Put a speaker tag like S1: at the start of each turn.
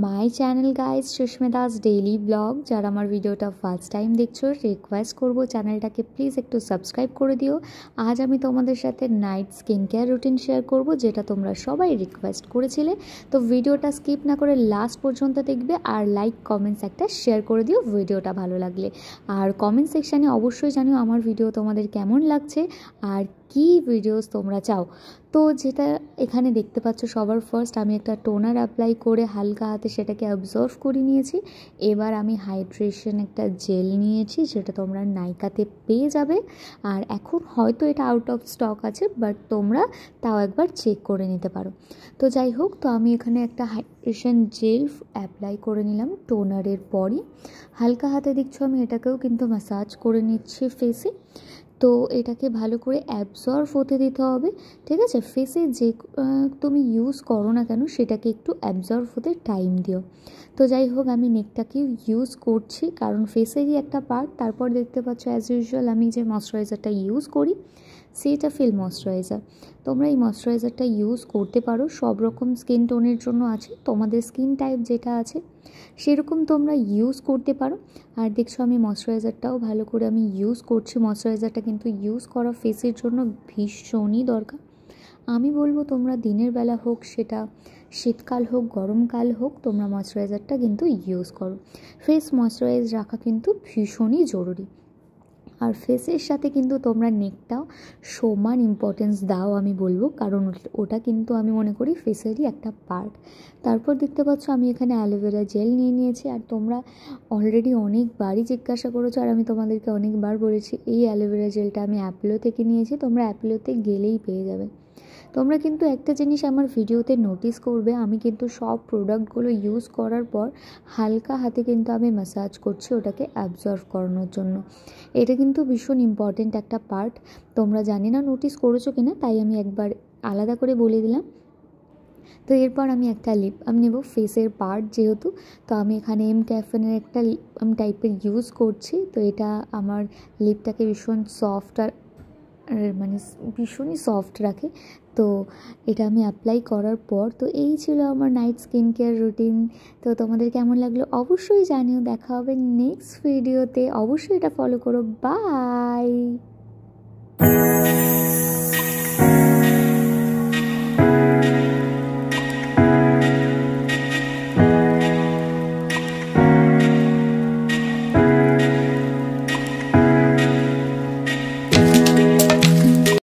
S1: My channel guys, Susmita's daily blog. যারা আমার ভিডিওটা ফার্স্ট টাইম দেখছো, রিকোয়েস্ট করবো চ্যানেলটাকে প্লিজ একটু সাবস্ক্রাইব করে দিও। আজ আমি তোমাদের সাথে night skin care routine share করব, যেটা তোমরা সবাই রিকোয়েস্ট করেছিলে। তো ভিডিওটা স্কিপ না করে লাস্ট পর্যন্ত দেখবে, আর লাইক কমেন্টস একটা শেয়ার করে দিও ভিডিওটা ভালো লাগলে। আর কমেন্ট সেকশানে অবশ্যই জানিও আমার ভিডিও তোমাদের কেমন লাগছে আর কি ভিডিওস তোমরা চাও। তো যেটা এখানে দেখতে পাচ্ছ, সবার ফার্স্ট আমি একটা টোনার অ্যাপ্লাই করে হালকা হাতে সেটাকে অবজর্ভ করে নিয়েছি। এবার আমি হাইড্রেশন একটা জেল নিয়েছি, যেটা তোমরা নাইকাতে পেয়ে যাবে। আর এখন হয়তো এটা আউট অফ স্টক আছে, বাট তোমরা তাও একবার চেক করে নিতে পারো। তো যাই হোক, তো আমি এখানে একটা হাইড্রেশন জেল অ্যাপ্লাই করে নিলাম টোনারের পরই। হালকা হাতে দেখছো আমি এটাকেও কিন্তু ম্যাসাজ করে নিচ্ছি ফেসে। তো এটাকে ভালো করে অ্যাবজর্ভ হতে দিতে হবে, ঠিক আছে। ফেসে যে তুমি ইউজ করো না কেন, সেটাকে একটু অ্যাবজর্ভ হতে টাইম দিও। তো যাই হোক, আমি নেকটাকেও ইউজ করছি, কারণ ফেসেরই একটা পার্ট। তারপর দেখতে পাচ্ছ অ্যাজ ইউজুয়াল আমি যে ময়শ্চারাইজারটা ইউজ করি, সেটা ফিল ময়শ্চারাইজার। তোমরা এই ময়শ্চারাইজারটা ইউজ করতে পারো, সব রকম স্কিন টোনের জন্য আছে। তোমাদের স্কিন টাইপ যেটা আছে সেরকম তোমরা ইউজ করতে পারো। আর দেখছো আমি ময়শ্চারাইজারটাও ভালো করে আমি ইউজ করছি। ময়শ্চারাইজারটা কিন্তু ইউজ করা ফেসের জন্য ভীষণই দরকার। আমি বলবো তোমরা দিনের বেলা হোক, সেটা শীতকাল হোক গরমকাল হোক, তোমরা ময়শ্চারাইজারটা কিন্তু ইউজ করো। ফেস ময়শ্চারাইজ রাখা কিন্তু ভীষণই জরুরি। আর ফেসের সাথে কিন্তু তোমরা নেকটাও সমান ইম্পর্টেন্স দাও আমি বলবো, কারণ ওটা কিন্তু আমি মনে করি ফেসেরই একটা পার্ট। তারপর দেখতে পাচ্ছ আমি এখানে অ্যালোভেরা জেল নিয়ে নিয়েছি। আর তোমরা অলরেডি অনেকবারই জিজ্ঞাসা করেছো, আর আমি তোমাদেরকে অনেকবার বলেছি এই অ্যালোভেরা জেলটা আমি অ্যাপোলো থেকে নিয়েছি। তোমরা অ্যাপোলোতে গেলেই পেয়ে যাবে। তোমরা কিন্তু একটা জিনিস আমার ভিডিওতে নোটিস করবে, আমি কিন্তু সব প্রোডাক্টগুলো ইউজ করার পর হালকা হাতে কিন্তু আমি ম্যাসাজ করছি ওটাকে অ্যাবজর্ভ করানোর জন্য। এটা কিন্তু ভীষণ ইম্পর্ট্যান্ট একটা পার্ট। তোমরা জানি না নোটিস করেছো কিনা, তাই আমি একবার আলাদা করে বলে দিলাম। তো এরপর আমি একটা লিপ বাম নেব ফেসের পার্ট যেহেতু। তো আমি এখানে এম ক্যাফেনের একটা লিপ বাম টাইপের ইউজ করছি। তো এটা আমার লিপটাকে ভীষণ সফট আর মানে ভীষণই সফট রাখে। তো এটা আমি অ্যাপ্লাই করার পর, তো এই ছিল আমার নাইট স্কিন কেয়ার রুটিন। তো তোমাদের কেমন লাগলো অবশ্যই জানিও। দেখা হবে নেক্সট ভিডিওতে, অবশ্যই এটা ফলো করো। বাই।